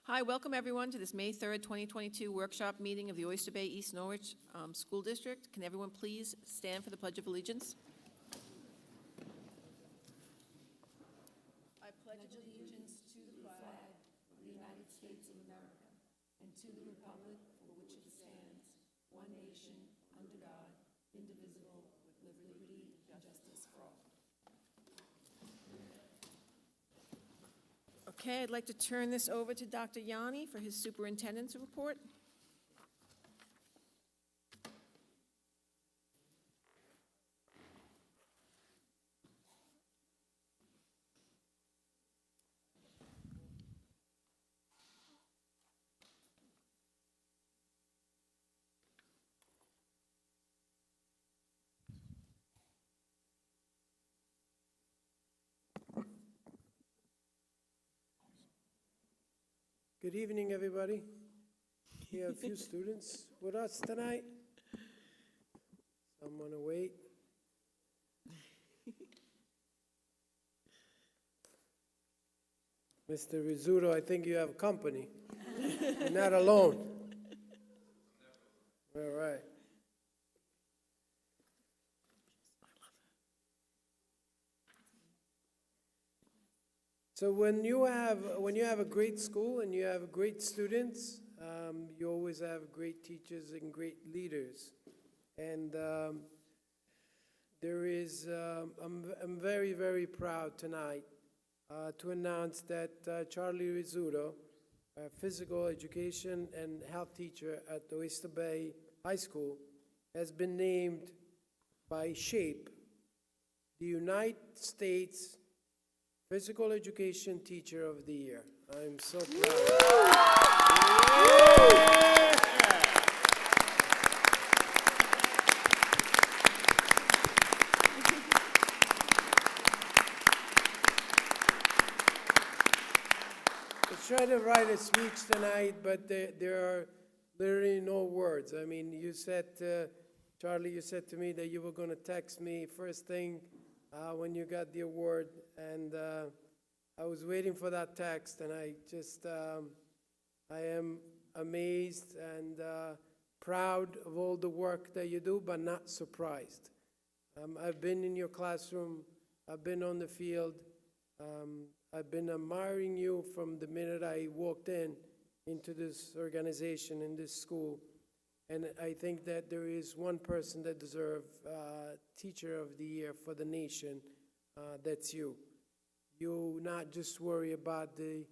Hi, welcome everyone to this May 3rd, 2022 workshop meeting of the Oyster Bay East Norwich School District. Can everyone please stand for the Pledge of Allegiance? I pledge allegiance to the flag of the United States of America and to the republic for which it stands, one nation, under God, indivisible, with liberty and justice for all. Okay, I'd like to turn this over to Dr. Yanni for his superintendent's report. Good evening, everybody. We have a few students with us tonight. I'm gonna wait. Mr. Rizzuto, I think you have company. You're not alone. All right. So when you have a great school and you have great students, you always have great teachers and great leaders. And I'm very, very proud tonight to announce that Charlie Rizzuto, a physical education and health teacher at the Oyster Bay High School, has been named by SHAPE the United States Physical Education Teacher of the Year. I'm so proud. I tried to write a speech tonight, but there are literally no words. I mean, you said, Charlie, you said to me that you were going to text me first thing when you got the award, and I was waiting for that text, and I am amazed and proud of all the work that you do, but not surprised. I've been in your classroom, I've been on the field, I've been admiring you from the minute I walked into this organization, in this school. And I think that there is one person that deserves Teacher of the Year for the nation. That's you. You not just worry about the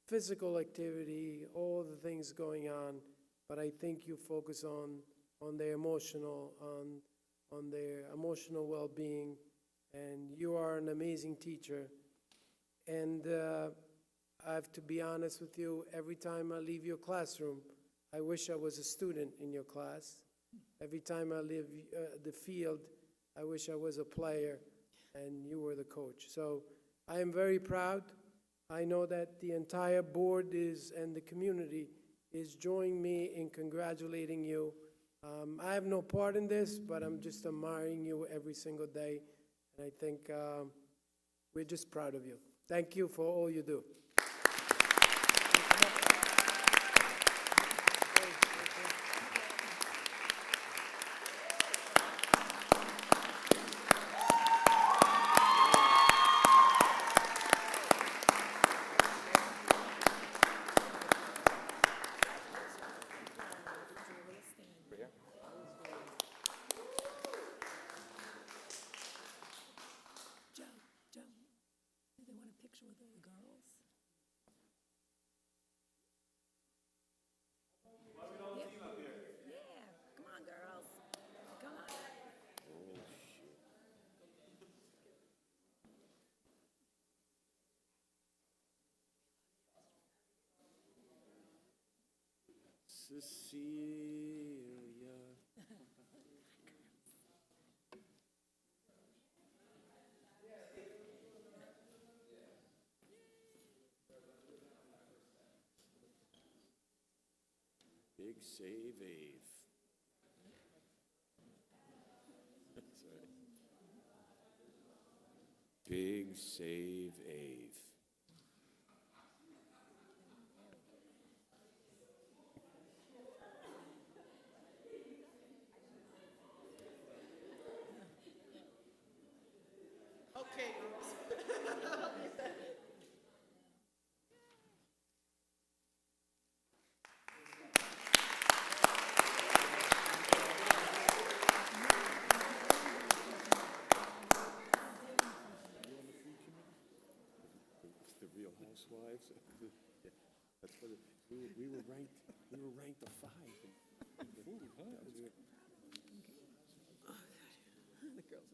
physical activity, all the things going on, but I think you focus on their emotional, on their emotional well-being. And you are an amazing teacher. And I have to be honest with you, every time I leave your classroom, I wish I was a student in your class. Every time I leave the field, I wish I was a player and you were the coach. So I am very proud. I know that the entire board and the community is joining me in congratulating you. I have no part in this, but I'm just admiring you every single day. And I think we're just proud of you. Thank you for all you do. Cecilia. Big save Ave. That's right. Big save Ave. Okay, girls. The Real Housewives. Yeah, that's what we were ranked a 5. The girls are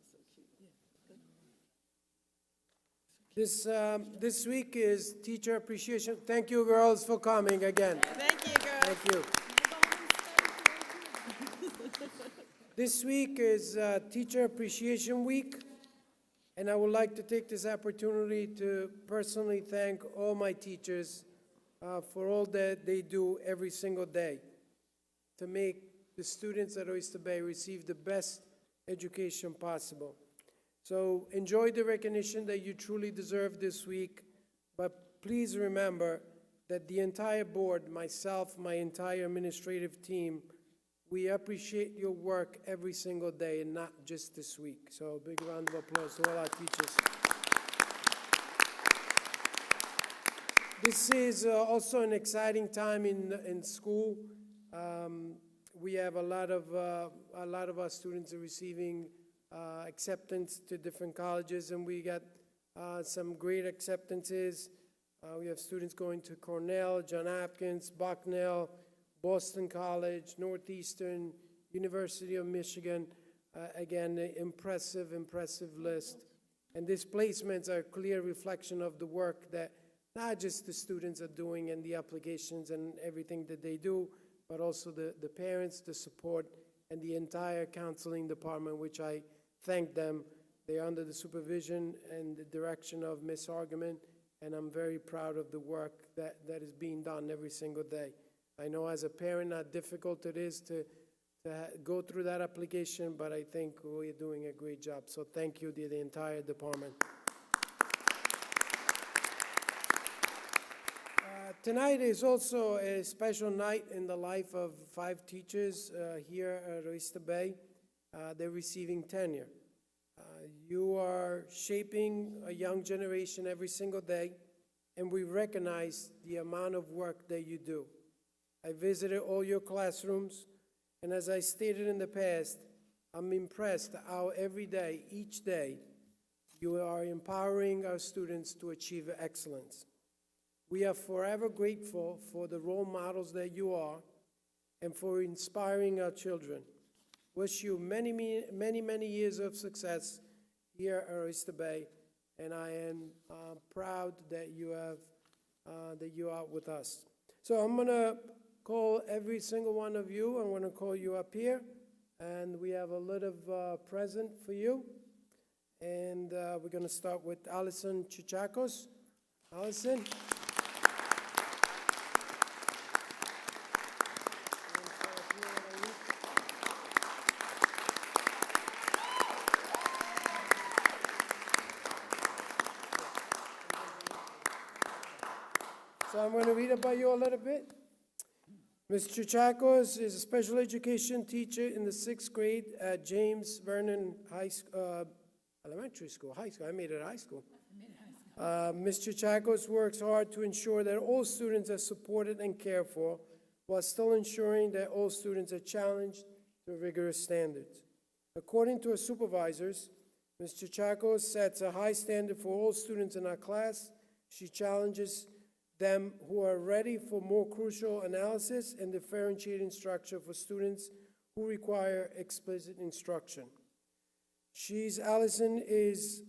so cute. This week is Teacher Appreciation. Thank you, girls, for coming again. Thank you, girls. Thank you. This week is Teacher Appreciation Week, and I would like to take this opportunity to personally thank all my teachers for all that they do every single day to make the students at Oyster Bay receive the best education possible. So enjoy the recognition that you truly deserve this week, but please remember that the entire board, myself, my entire administrative team, we appreciate your work every single day and not just this week. So a big round of applause to all our teachers. This is also an exciting time in school. We have a lot of our students are receiving acceptance to different colleges, and we got some great acceptances. We have students going to Cornell, John Hopkins, Bucknell, Boston College, Northeastern, University of Michigan. Again, an impressive list. And these placements are a clear reflection of the work that not just the students are doing and the applications and everything that they do, but also the parents, the support, and the entire counseling department, which I thank them. They are under the supervision and the direction of Ms. Argument, and I'm very proud of the work that is being done every single day. I know as a parent how difficult it is to go through that application, but I think we're doing a great job. So thank you to the entire department. Tonight is also a special night in the life of 5 teachers here at Oyster Bay. They're receiving tenure. You are shaping a young generation every single day, and we recognize the amount of work that you do. I visited all your classrooms, and as I stated in the past, I'm impressed how every day, each day, you are empowering our students to achieve excellence. We are forever grateful for the role models that you are and for inspiring our children. Wish you many, many years of success here at Oyster Bay, and I am proud that you are with us. So I'm going to call every single one of you. I'm going to call you up here, and we have a little present for you. And we're going to start with Allison Chichakos. Allison. So I'm going to read about you a little bit. Ms. Chichakos is a special education teacher in the 6th grade at James Vernon Elementary School. High school. I made it high school. Ms. Chichakos works hard to ensure that all students are supported and cared for, while still ensuring that all students are challenged to rigorous standards. According to her supervisors, Ms. Chichakos sets a high standard for all students in our class. She challenges them who are ready for more crucial analysis and differentiating structure for students who require explicit instruction. Allison is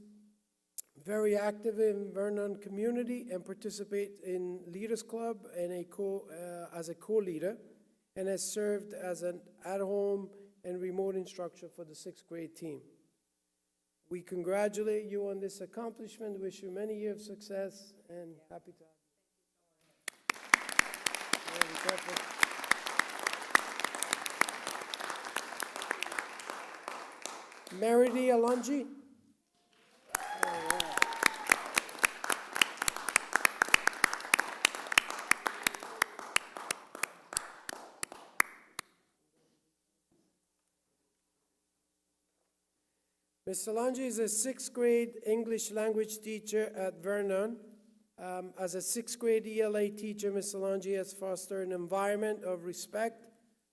very active in Vernon community and participates in Leaders Club and as a co-leader, and has served as an at-home and remote instructor for the 6th grade team. We congratulate you on this accomplishment, wish you many years of success, and happy to have you. Meridi Alonji. Ms. Solange is a sixth grade English language teacher at Vernon. As a sixth grade ELA teacher, Ms. Solange has fostered an environment of respect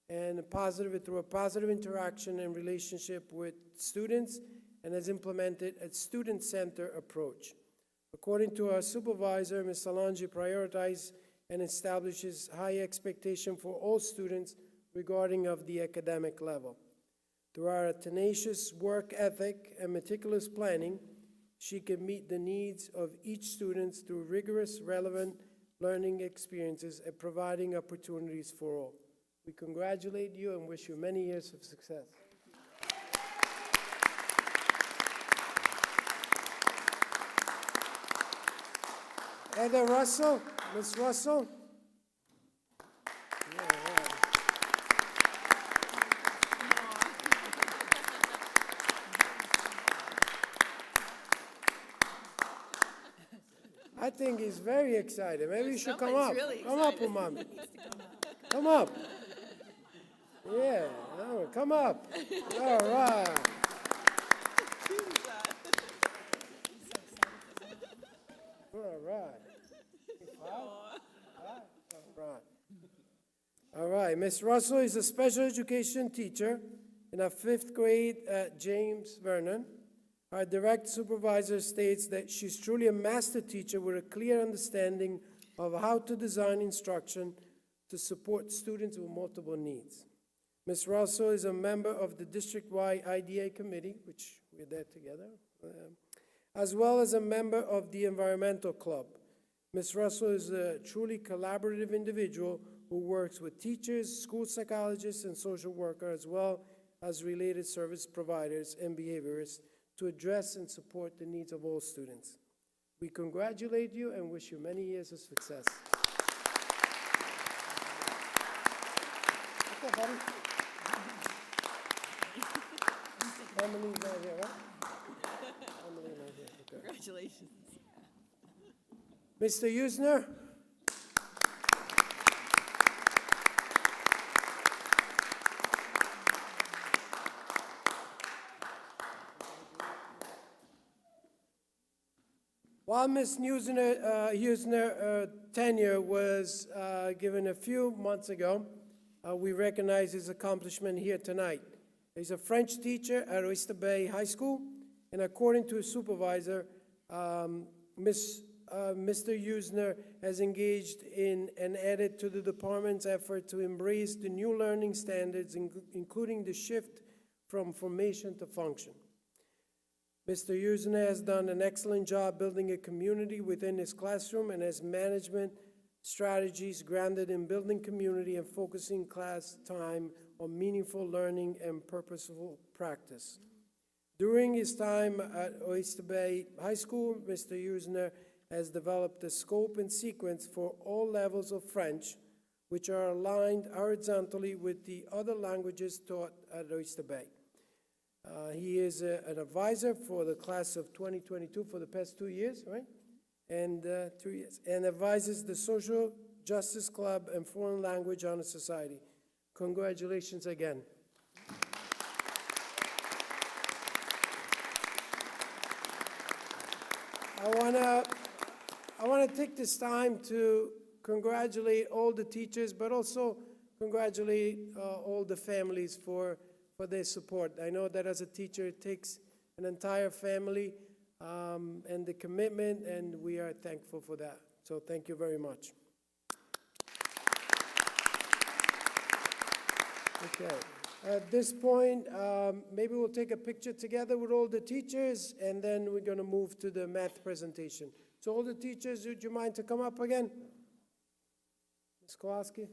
and through a positive interaction and relationship with students, and has implemented a student-centered approach. According to our supervisor, Ms. Solange prioritizes and establishes high expectation for all students regarding of the academic level. Through our tenacious work ethic and meticulous planning, she can meet the needs of each student through rigorous, relevant learning experiences and providing opportunities for all. We congratulate you and wish you many years of success. Heather Russell, Ms. Russell. I think he's very excited. Maybe you should come up. Somebody's really Come up, Umami. Come up. Yeah, come up. All right. All right. All right. Ms. Russell is a special education teacher in a fifth grade at James Vernon. Our direct supervisor states that she's truly a master teacher with a clear understanding of how to design instruction to support students with multiple needs. Ms. Russell is a member of the district-wide IDA committee, which we're there together, as well as a member of the environmental club. Ms. Russell is a truly collaborative individual who works with teachers, school psychologists, and social workers, as well as related service providers and behaviorists, to address and support the needs of all students. We congratulate you and wish you many years of success. Okay, buddy. Emily's not here, right? Emily's not here. Okay. Congratulations. Mr. Usner? While Ms. Usner's tenure was given a few months ago, we recognize his accomplishment here tonight. He's a French teacher at Oyster Bay High School, and according to his supervisor, Mr. Usner has engaged in and added to the department's effort to embrace the new learning standards, including the shift from formation to function. Mr. Usner has done an excellent job building a community within his classroom and has management strategies grounded in building community and focusing class time on meaningful learning and purposeful practice. During his time at Oyster Bay High School, Mr. Usner has developed a scope and sequence for all levels of French, which are aligned horizontally with the other languages taught at Oyster Bay. He is an advisor for the class of 2022 for the past 2 years, right? And 2 years, and advises the Social Justice Club and Foreign Language Honor Society. Congratulations again. I wanna take this time to congratulate all the teachers, but also congratulate all the families for their support. I know that as a teacher, it takes an entire family and the commitment, and we are thankful for that. So thank you very much. Okay, at this point, maybe we'll take a picture together with all the teachers, and then we're gonna move to the math presentation. So all the teachers, would you mind to come up again? Ms. Kowalski?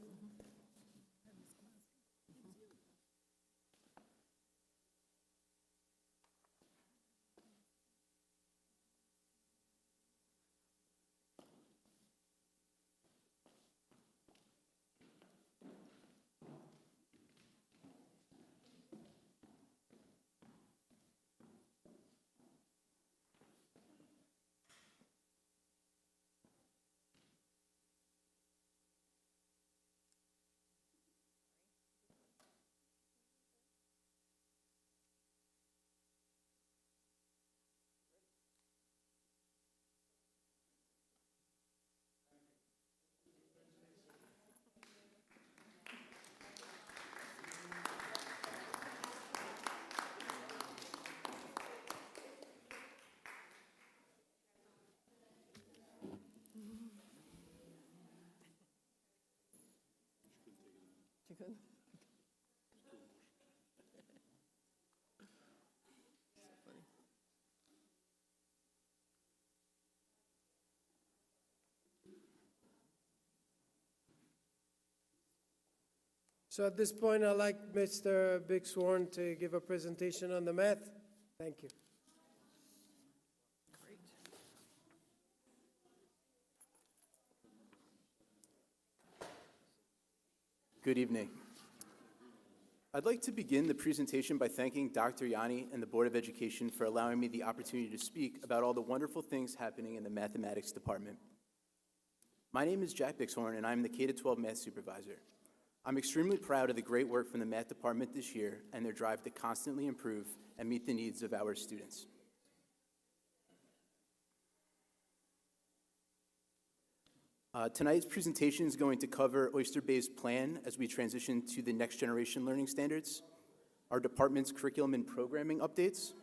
You can- So funny. So at this point, I'd like Mr. Big Sworn to give a presentation on the math. Thank you. Great. Good evening. I'd like to begin the presentation by thanking Dr. Yanni and the Board of Education for allowing me the opportunity to speak about all the wonderful things happening in the mathematics department. My name is Jack Bixhorn, and I'm the K-12 math supervisor. I'm extremely proud of the great work from the math department this year and their drive to constantly improve and meet the needs of our students. Tonight's presentation is going to cover Oyster Bay's plan as we transition to the next generation learning standards, our department's curriculum and programming updates,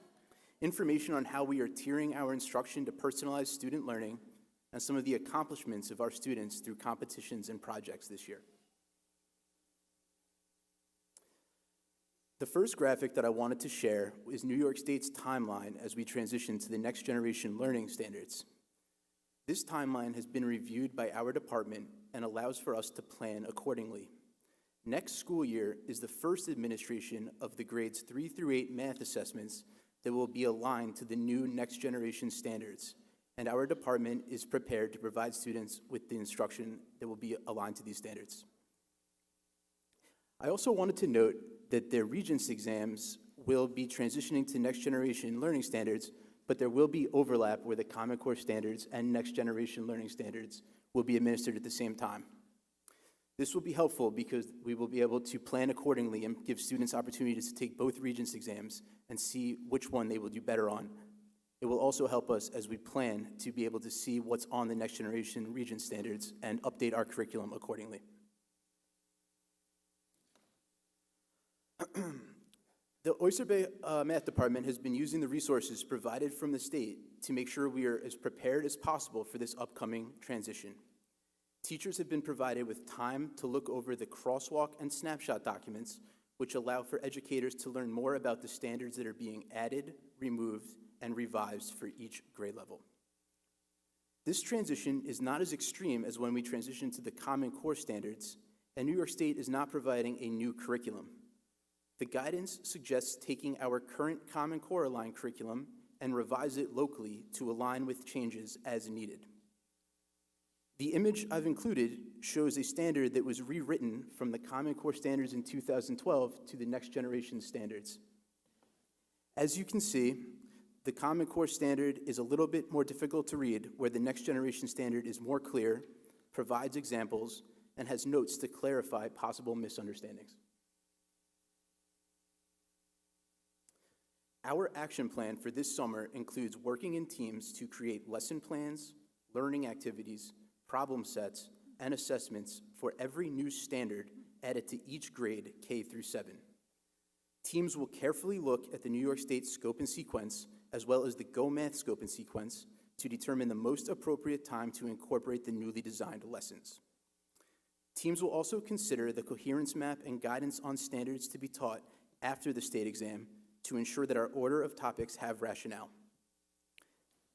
information on how we are tiering our instruction to personalize student learning, and some of the accomplishments of our students through competitions and projects this year. The first graphic that I wanted to share is New York State's timeline as we transition to the next generation learning standards. This timeline has been reviewed by our department and allows for us to plan accordingly. Next school year is the first administration of the grades 3 through 8 math assessments that will be aligned to the new next generation standards, and our department is prepared to provide students with the instruction that will be aligned to these standards. I also wanted to note that their Regents exams will be transitioning to next generation learning standards, but there will be overlap where the Common Core standards and next generation learning standards will be administered at the same time. This will be helpful because we will be able to plan accordingly and give students opportunities to take both Regents exams and see which one they will do better on. It will also help us as we plan to be able to see what's on the next generation Regents standards and update our curriculum accordingly. The Oyster Bay Math Department has been using the resources provided from the state to make sure we are as prepared as possible for this upcoming transition. Teachers have been provided with time to look over the crosswalk and snapshot documents, which allow for educators to learn more about the standards that are being added, removed, and revised for each grade level. This transition is not as extreme as when we transition to the Common Core standards, and New York State is not providing a new curriculum. The guidance suggests taking our current Common Core aligned curriculum and revise it locally to align with changes as needed. The image I've included shows a standard that was rewritten from the Common Core standards in 2012 to the next generation standards. As you can see, the Common Core standard is a little bit more difficult to read, where the next generation standard is more clear, provides examples, and has notes to clarify possible misunderstandings. Our action plan for this summer includes working in teams to create lesson plans, learning activities, problem sets, and assessments for every new standard added to each grade K through 7. Teams will carefully look at the New York State scope and sequence, as well as the Go Math scope and sequence, to determine the most appropriate time to incorporate the newly designed lessons. Teams will also consider the coherence map and guidance on standards to be taught after the state exam to ensure that our order of topics have rationale.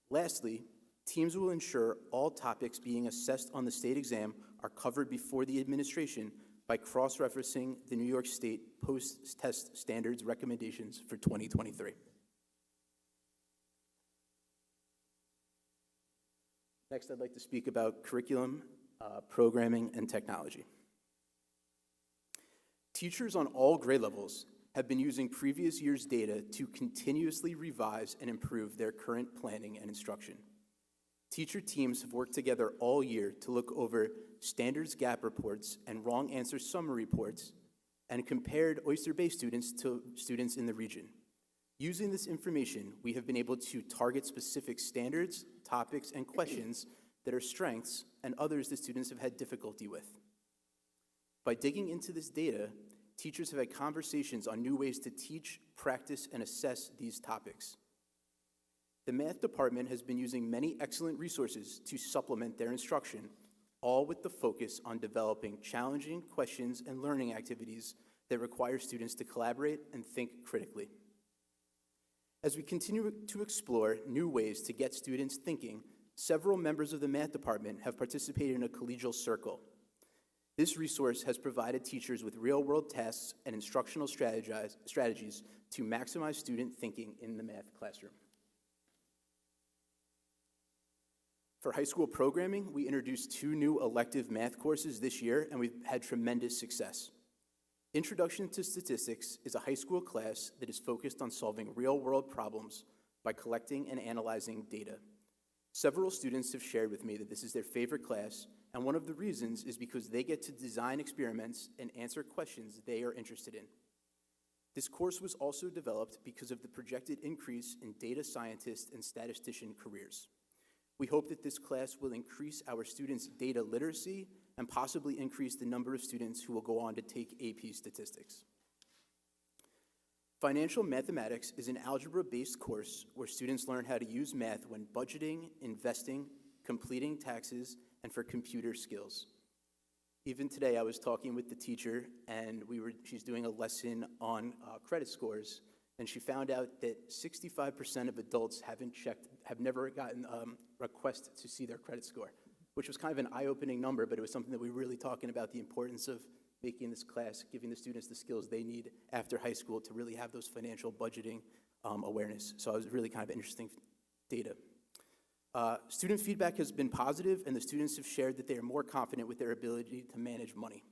Lastly, teams will ensure all topics being assessed on the state exam are covered before the administration by cross-referencing the New York State post-test standards recommendations for 2023. Next, I'd like to speak about curriculum, programming, and technology. Teachers on all grade levels have been using previous year's data to continuously revise and improve their current planning and instruction. Teacher teams have worked together all year to look over standards gap reports and wrong answer summary reports and compared Oyster Bay students to students in the region. Using this information, we have been able to target specific standards, topics, and questions that are strengths and others that students have had difficulty with. By digging into this data, teachers have had conversations on new ways to teach, practice, and assess these topics. The math department has been using many excellent resources to supplement their instruction, all with the focus on developing challenging questions and learning activities that require students to collaborate and think critically. As we continue to explore new ways to get students thinking, several members of the math department have participated in a collegial circle. This resource has provided teachers with real-world tasks and instructional strategies to maximize student thinking in the math classroom. For high school programming, we introduced 2 new elective math courses this year, and we've had tremendous success. Introduction to Statistics is a high school class that is focused on solving real-world problems by collecting and analyzing data. Several students have shared with me that this is their favorite class, and one of the reasons is because they get to design experiments and answer questions they are interested in. This course was also developed because of the projected increase in data scientist and statistician careers. We hope that this class will increase our students' data literacy and possibly increase the number of students who will go on to take AP Statistics. Financial Mathematics is an algebra-based course where students learn how to use math when budgeting, investing, completing taxes, and for computer skills. Even today, I was talking with the teacher, and she's doing a lesson on credit scores, and she found out that 65% of adults have never gotten a request to see their credit score, which was kind of an eye-opening number, but it was something that we were really talking about, the importance of making this class, giving the students the skills they need after high school to really have those financial budgeting awareness. So it was really kind of interesting data. Student feedback has been positive, and the students have shared that they are more confident with their ability to manage money.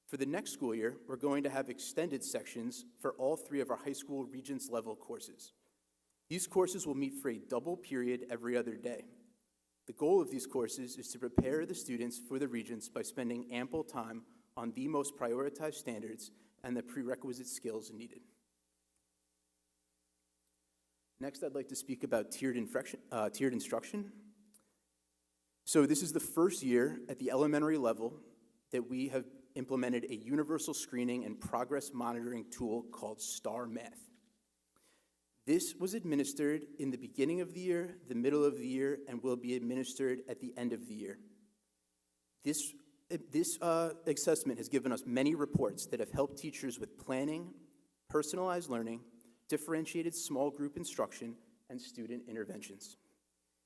For the next school year, we're going to have extended sections for all 3 of our high school Regents level courses. These courses will meet for a double period every other day. The goal of these courses is to prepare the students for the Regents by spending ample time on the most prioritized standards and the prerequisite skills needed. Next, I'd like to speak about tiered instruction. So this is the first year at the elementary level that we have implemented a universal screening and progress monitoring tool called STAR Math. This was administered in the beginning of the year, the middle of the year, and will be administered at the end of the year. This assessment has given us many reports that have helped teachers with planning, personalized learning, differentiated small group instruction, and student interventions.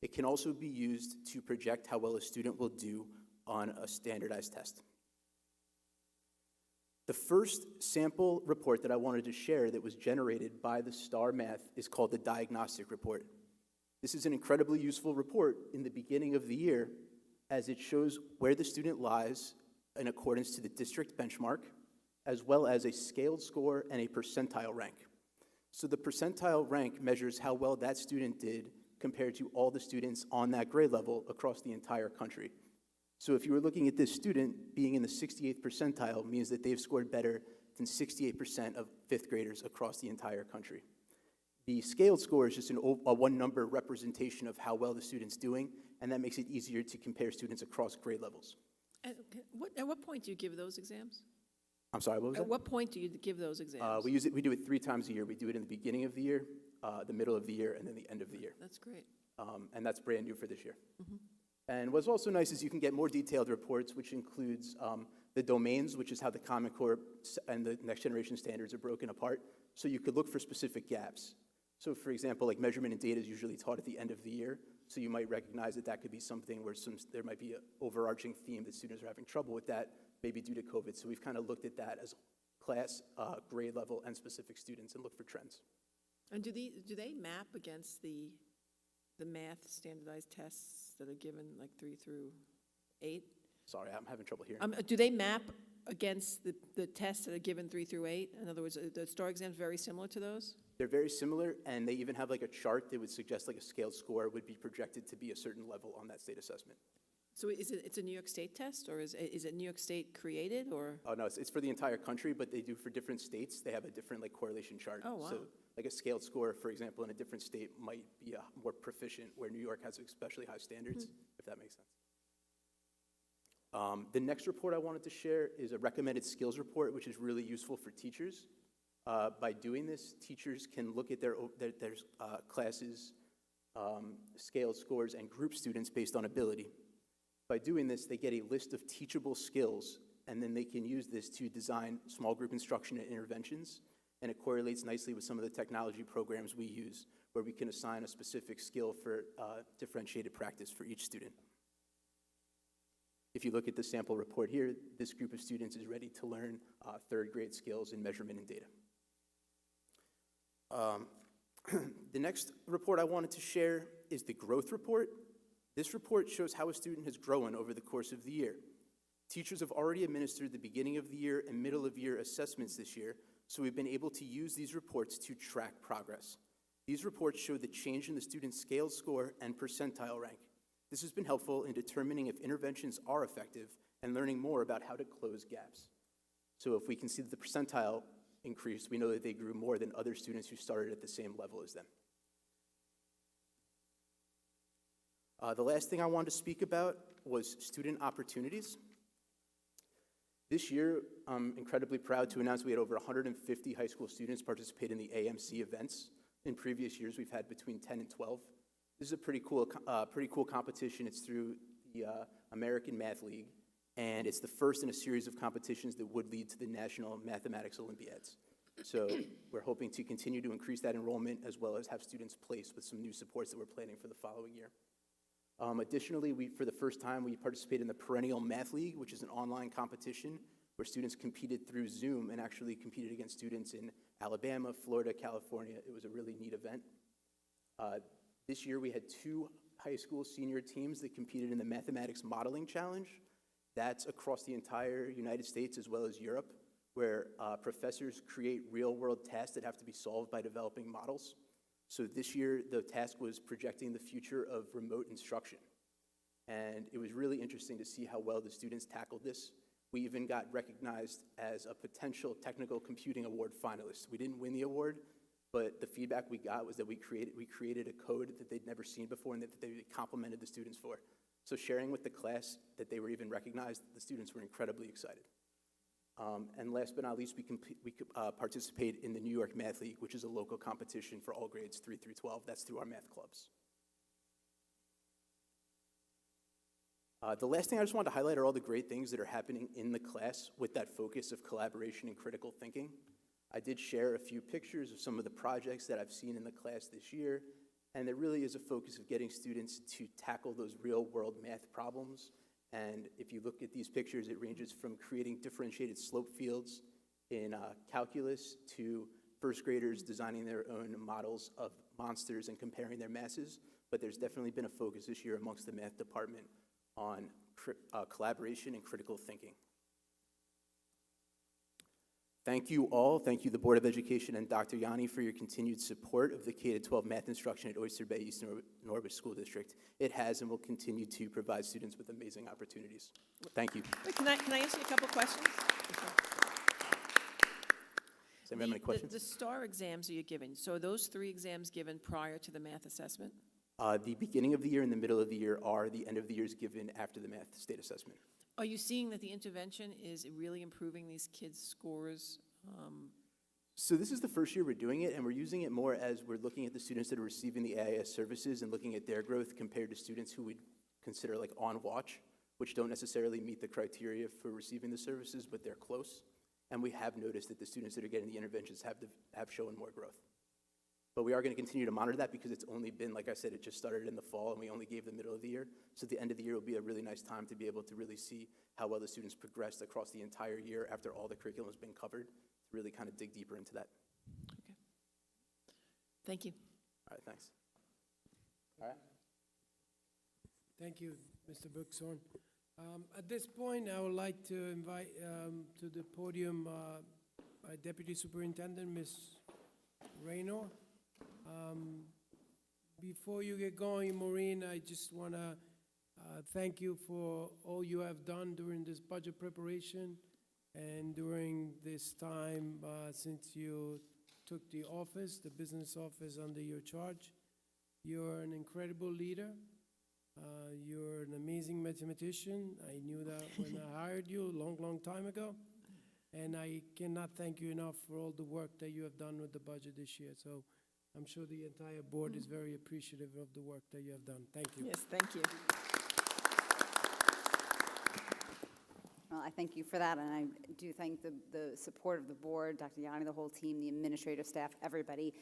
It can also be used to project how well a student will do on a standardized test. The first sample report that I wanted to share that was generated by the STAR Math is called the Diagnostic report. This is an incredibly useful report in the beginning of the year as it shows where the student lies in accordance to the district benchmark, as well as a scaled score and a percentile rank. So the percentile rank measures how well that student did compared to all the students on that grade level across the entire country. So if you were looking at this student, being in the 68th percentile means that they've scored better than 68% of 5th graders across the entire country. The scaled score is just a one-number representation of how well the student's doing, and that makes it easier to compare students across grade levels. At what point do you give those exams? I'm sorry, what was that? At what point do you give those exams? We do it 3 times a year. We do it in the beginning of the year, the middle of the year, and then the end of the year. That's great. And that's brand new for this year. And what's also nice is you can get more detailed reports, which includes the domains, which is how the Common Core and the next generation standards are broken apart. So you could look for specific gaps. So for example, like measurement and data is usually taught at the end of the year. So you might recognize that that could be something where there might be an overarching theme that students are having trouble with that, maybe due to COVID. So we've kind of looked at that as class, grade level, and specific students and look for trends. And do they map against the math standardized tests that are given like 3 through 8? Sorry, I'm having trouble hearing. Do they map against the tests that are given 3 through 8? In other words, are the STAR exams very similar to those? They're very similar, and they even have like a chart that would suggest like a scaled score would be projected to be a certain level on that state assessment. So it's a New York State test, or is it New York State created, or? Oh, no, it's for the entire country, but they do for different states. They have a different like correlation chart. Oh, wow. So like a scaled score, for example, in a different state might be more proficient, where New York has especially high standards, if that makes sense. The next report I wanted to share is a recommended skills report, which is really useful for teachers. By doing this, teachers can look at their classes, scaled scores, and group students based on ability. By doing this, they get a list of teachable skills, and then they can use this to design small group instruction and interventions, and it correlates nicely with some of the technology programs we use, where we can assign a specific skill for differentiated practice for each student. If you look at the sample report here, this group of students is ready to learn third grade skills in measurement and data. The next report I wanted to share is the growth report. This report shows how a student has grown over the course of the year. Teachers have already administered the beginning of the year and middle of year assessments this year, so we've been able to use these reports to track progress. These reports show the change in the student's scaled score and percentile rank. This has been helpful in determining if interventions are effective and learning more about how to close gaps. So if we can see that the percentile increased, we know that they grew more than other students who started at the same level as them. The last thing I wanted to speak about was student opportunities. This year, I'm incredibly proud to announce we had over 150 high school students participate in the AMC events. In previous years, we've had between 10 and 12. This is a pretty cool competition. It's through the American Math League, and it's the first in a series of competitions that would lead to the National Mathematics Olympiads. So we're hoping to continue to increase that enrollment, as well as have students placed with some new supports that we're planning for the following year. Additionally, for the first time, we participated in the Perennial Math League, which is an online competition where students competed through Zoom and actually competed against students in Alabama, Florida, California. It was a really neat event. This year, we had 2 high school senior teams that competed in the Mathematics Modeling Challenge. That's across the entire United States as well as Europe, where professors create real-world tasks that have to be solved by developing models. So this year, the task was projecting the future of remote instruction. And it was really interesting to see how well the students tackled this. We even got recognized as a potential technical computing award finalist. We didn't win the award, but the feedback we got was that we created a code that they'd never seen before and that they complimented the students for. So sharing with the class that they were even recognized, the students were incredibly excited. And last but not least, we participate in the New York Math League, which is a local competition for all grades 3 through 12. That's through our math clubs. The last thing I just wanted to highlight are all the great things that are happening in the class with that focus of collaboration and critical thinking. I did share a few pictures of some of the projects that I've seen in the class this year, and there really is a focus of getting students to tackle those real-world math problems. And if you look at these pictures, it ranges from creating differentiated slope fields in calculus to first graders designing their own models of monsters and comparing their masses. But there's definitely been a focus this year amongst the math department on collaboration and critical thinking. Thank you all. Thank you, the Board of Education and Dr. Yanni, for your continued support of the K-12 math instruction at Oyster Bay East Norwich School District. It has and will continue to provide students with amazing opportunities. Thank you. Wait, can I ask you a couple questions? Does anyone have any questions? The STAR exams that you're giving, so are those 3 exams given prior to the math assessment? The beginning of the year and the middle of the year are. The end of the year is given after the math state assessment. Are you seeing that the intervention is really improving these kids' scores? So this is the first year we're doing it, and we're using it more as we're looking at the students that are receiving the AIS services and looking at their growth compared to students who we'd consider like on watch, which don't necessarily meet the criteria for receiving the services, but they're close. And we have noticed that the students that are getting the interventions have shown more growth. But we are going to continue to monitor that because it's only been, like I said, it just started in the fall and we only gave the middle of the year. So the end of the year will be a really nice time to be able to really see how well the students progressed across the entire year after all the curriculum has been covered, to really kind of dig deeper into that. Okay. Thank you. All right, thanks. All right. Thank you, Mr. Buxhorn. At this point, I would like to invite to the podium Deputy Superintendent, Ms. Raynor. Before you get going, Maureen, I just want to thank you for all you have done during this budget preparation and during this time since you took the office, the business office under your charge. You're an incredible leader. You're an amazing mathematician. I knew that when I hired you a long, long time ago. And I cannot thank you enough for all the work that you have done with the budget this year. So I'm sure the entire board is very appreciative of the work that you have done. Thank you. Yes, thank you. Well, I thank you for that, and I do thank the support of the board, Dr. Yanni, the whole team, the administrative staff, everybody.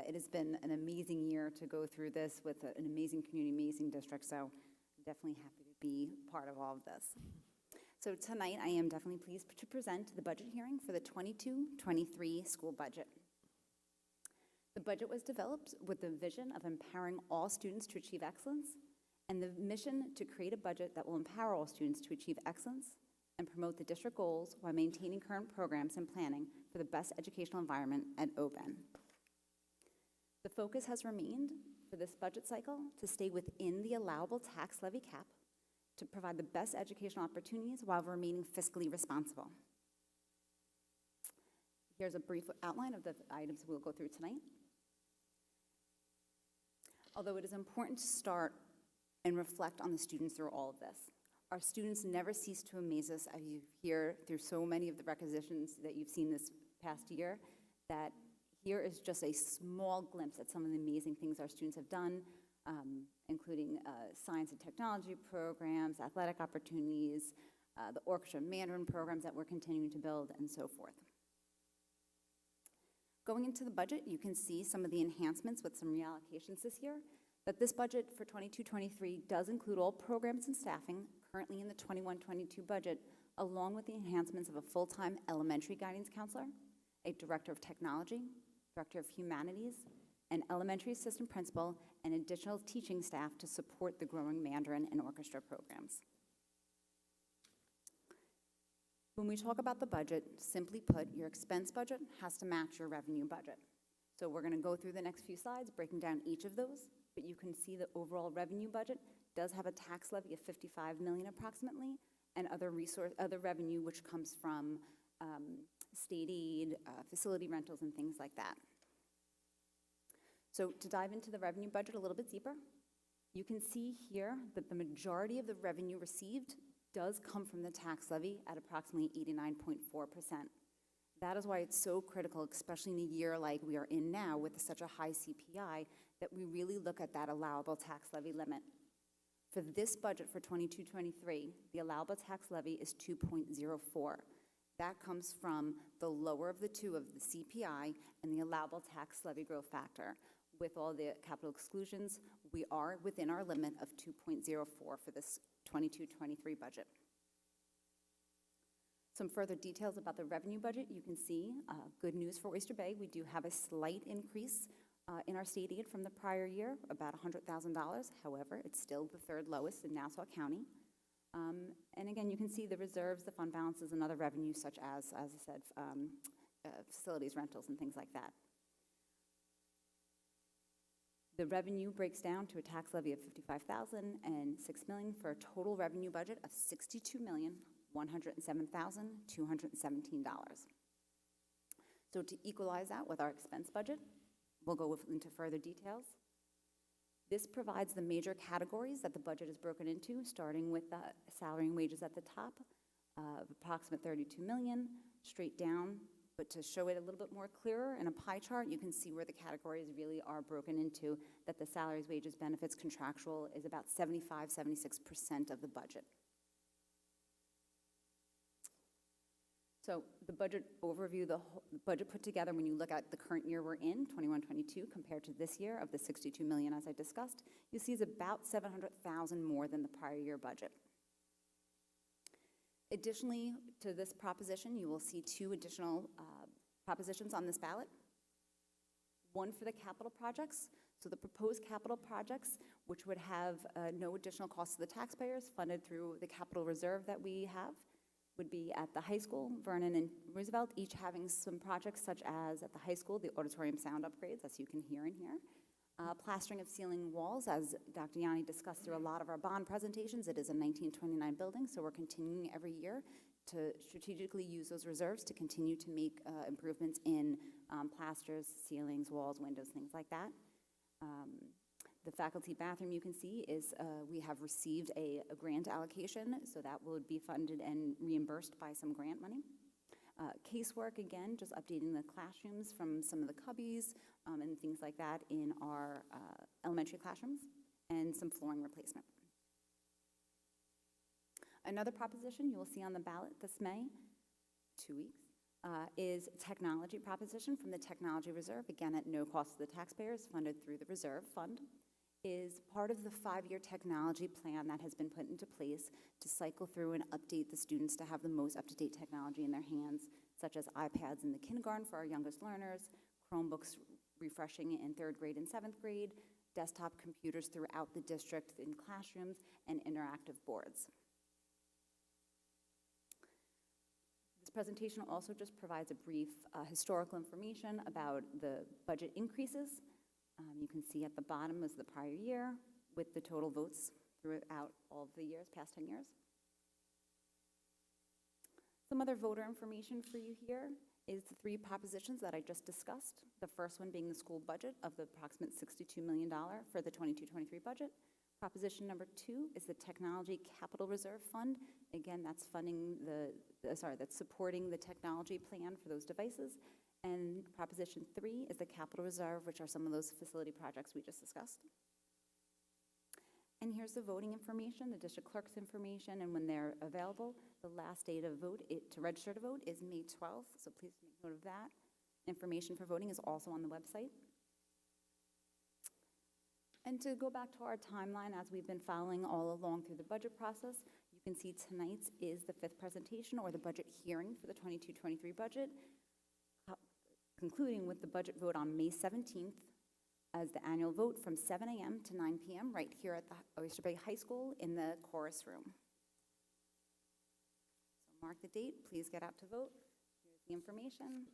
It has been an amazing year to go through this with an amazing community, amazing district, so I'm definitely happy to be part of all of this. So tonight, I am definitely pleased to present the budget hearing for the 22-23 school budget. The budget was developed with the vision of empowering all students to achieve excellence and the mission to create a budget that will empower all students to achieve excellence and promote the district goals while maintaining current programs and planning for the best educational environment at Oben. The focus has remained for this budget cycle to stay within the allowable tax levy cap to provide the best educational opportunities while remaining fiscally responsible. Here's a brief outline of the items we'll go through tonight. Although it is important to start and reflect on the students through all of this. Our students never cease to amaze us, as you hear through so many of the requisitions that you've seen this past year, that here is just a small glimpse at some of the amazing things our students have done, including science and technology programs, athletic opportunities, the orchestra Mandarin programs that we're continuing to build, and so forth. Going into the budget, you can see some of the enhancements with some reallocations this year, but this budget for 22-23 does include all programs and staffing currently in the 21-22 budget, along with the enhancements of a full-time elementary guidance counselor, a director of technology, director of humanities, an elementary assistant principal, and additional teaching staff to support the growing Mandarin and orchestra programs. When we talk about the budget, simply put, your expense budget has to match your revenue budget. So we're going to go through the next few slides, breaking down each of those, but you can see the overall revenue budget does have a tax levy of $55 million approximately, and other revenue which comes from state aid, facility rentals, and things like that. So to dive into the revenue budget a little bit deeper, you can see here that the majority of the revenue received does come from the tax levy at approximately 89.4%. That is why it's so critical, especially in a year like we are in now with such a high CPI, that we really look at that allowable tax levy limit. For this budget for 22-23, the allowable tax levy is 2.04. That comes from the lower of the two of the CPI and the allowable tax levy growth factor. With all the capital exclusions, we are within our limit of 2.04 for this 22-23 budget. Some further details about the revenue budget. You can see good news for Oyster Bay. We do have a slight increase in our state aid from the prior year, about $100,000. However, it's still the third lowest in Nassau County. And again, you can see the reserves, the fund balances, and other revenues such as I said, facilities, rentals, and things like that. The revenue breaks down to a tax levy of $55,000 and $6 million for a total revenue budget of $62,107,217. So to equalize that with our expense budget, we'll go into further details. This provides the major categories that the budget is broken into, starting with the salary and wages at the top, approximate $32 million, straight down. But to show it a little bit more clearer in a pie chart, you can see where the categories really are broken into, that the salaries, wages, benefits, contractual is about 75–76% of the budget. So the budget overview, the budget put together when you look at the current year we're in, 21-22, compared to this year of the $62 million as I discussed, you see is about $700,000 more than the prior year budget. Additionally to this proposition, you will see two additional propositions on this ballot. One for the capital projects. So the proposed capital projects, which would have no additional cost to the taxpayers, funded through the capital reserve that we have, would be at the high school, Vernon and Roosevelt, each having some projects such as at the high school, the auditorium sound upgrades, as you can hear in here. Plastering of ceiling walls, as Dr. Yanni discussed through a lot of our bond presentations. It is a 1929 building, so we're continuing every year to strategically use those reserves to continue to make improvements in plasters, ceilings, walls, windows, things like that. The faculty bathroom, you can see, is we have received a grant allocation, so that would be funded and reimbursed by some grant money. Casework, again, just updating the classrooms from some of the cubbies and things like that in our elementary classrooms, and some flooring replacement. Another proposition you will see on the ballot this May, 2 weeks, is technology proposition from the Technology Reserve, again at no cost to the taxpayers, funded through the Reserve Fund, is part of the 5-year technology plan that has been put into place to cycle through and update the students to have the most up-to-date technology in their hands, such as iPads in the kindergarten for our youngest learners, Chromebooks refreshing in 3rd grade and 7th grade, desktop computers throughout the district in classrooms, and interactive boards. This presentation also just provides a brief historical information about the budget increases. You can see at the bottom is the prior year with the total votes throughout all of the years, past 10 years. Some other voter information for you here is the 3 propositions that I just discussed. The first one being the school budget of the approximate $62 million for the 22-23 budget. Proposition number 2 is the Technology Capital Reserve Fund. Again, that's funding that's supporting the technology plan for those devices. And Proposition 3 is the Capital Reserve, which are some of those facility projects we just discussed. And here's the voting information, the district clerk's information, and when they're available. The last day to vote, to register to vote is May 12th, so please make note of that. Information for voting is also on the website. And to go back to our timeline, as we've been following all along through the budget process, you can see tonight's is the 5th presentation, or the budget hearing for the 22-23 budget, concluding with the budget vote on May 17th as the annual vote from 7 a.m. to 9 p.m. right here at the Oyster Bay High School in the chorus room. So mark the date. Please get out to vote. Here's the information.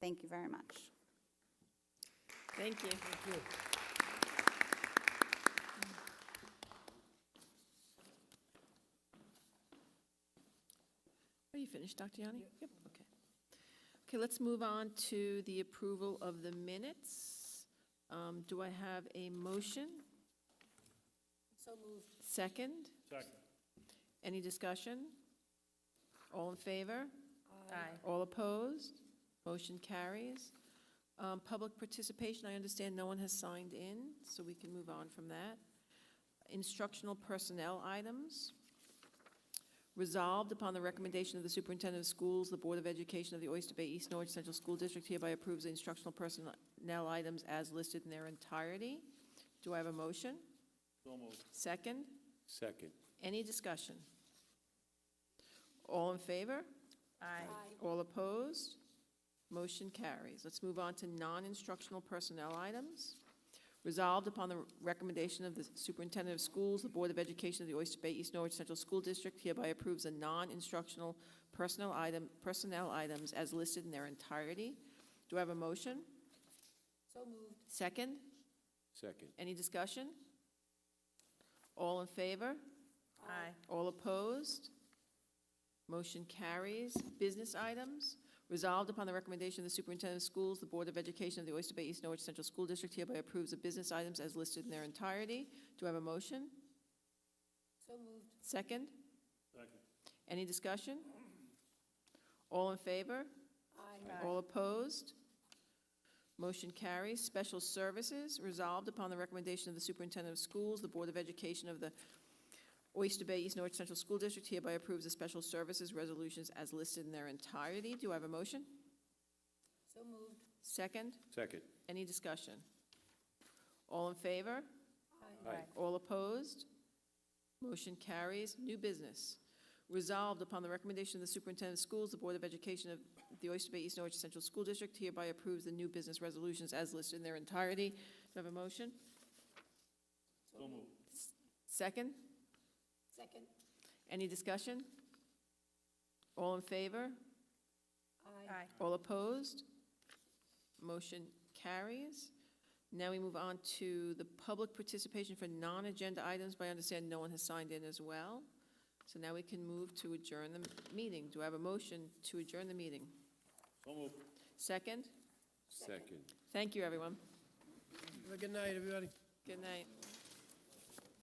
Thank you very much. Thank you. Thank you. Are you finished, Dr. Yanni? Yep. Okay. Okay, let's move on to the approval of the minutes. Do I have a motion? So moved. Second? Second. Any discussion? All in favor? Aye. All opposed? Motion carries. Public participation, I understand no one has signed in, so we can move on from that. Instructional personnel items. Resolved upon the recommendation of the superintendent of schools, the Board of Education of the Oyster Bay East Norwich Central School District hereby approves the instructional personnel items as listed in their entirety. Do I have a motion? So moved. Second? Second. Any discussion? All in favor? Aye. All opposed? Motion carries. Let's move on to non-instructional personnel items. Resolved upon the recommendation of the superintendent of schools, the Board of Education of the Oyster Bay East Norwich Central School District hereby approves the non-instructional personnel items as listed in their entirety. Do I have a motion? So moved. Second? Second. Any discussion? All in favor? Aye. All opposed? Motion carries. Business items. Resolved upon the recommendation of the superintendent of schools, the Board of Education of the Oyster Bay East Norwich Central School District hereby approves the business items as listed in their entirety. Do I have a motion? So moved. Second? Second. Any discussion? All in favor? Aye. All opposed? Motion carries. Special services. Resolved upon the recommendation of the superintendent of schools, the Board of Education of the Oyster Bay East Norwich Central School District hereby approves the special services resolutions as listed in their entirety. Do I have a motion? So moved. Second? Second. Any discussion? All in favor? Aye. All opposed? Motion carries. New business. Resolved upon the recommendation of the superintendent of schools, the Board of Education of the Oyster Bay East Norwich Central School District hereby approves the new business resolutions as listed in their entirety. Do I have a motion? So moved. Second? Second. Any discussion? All in favor? Aye. All opposed? Motion carries. Now we move on to the public participation for non-agenda items, but I understand no one has signed in as well. So now we can move to adjourn the meeting. Do I have a motion to adjourn the meeting? So moved. Second? Second. Thank you, everyone. Have a good night, everybody. Good night.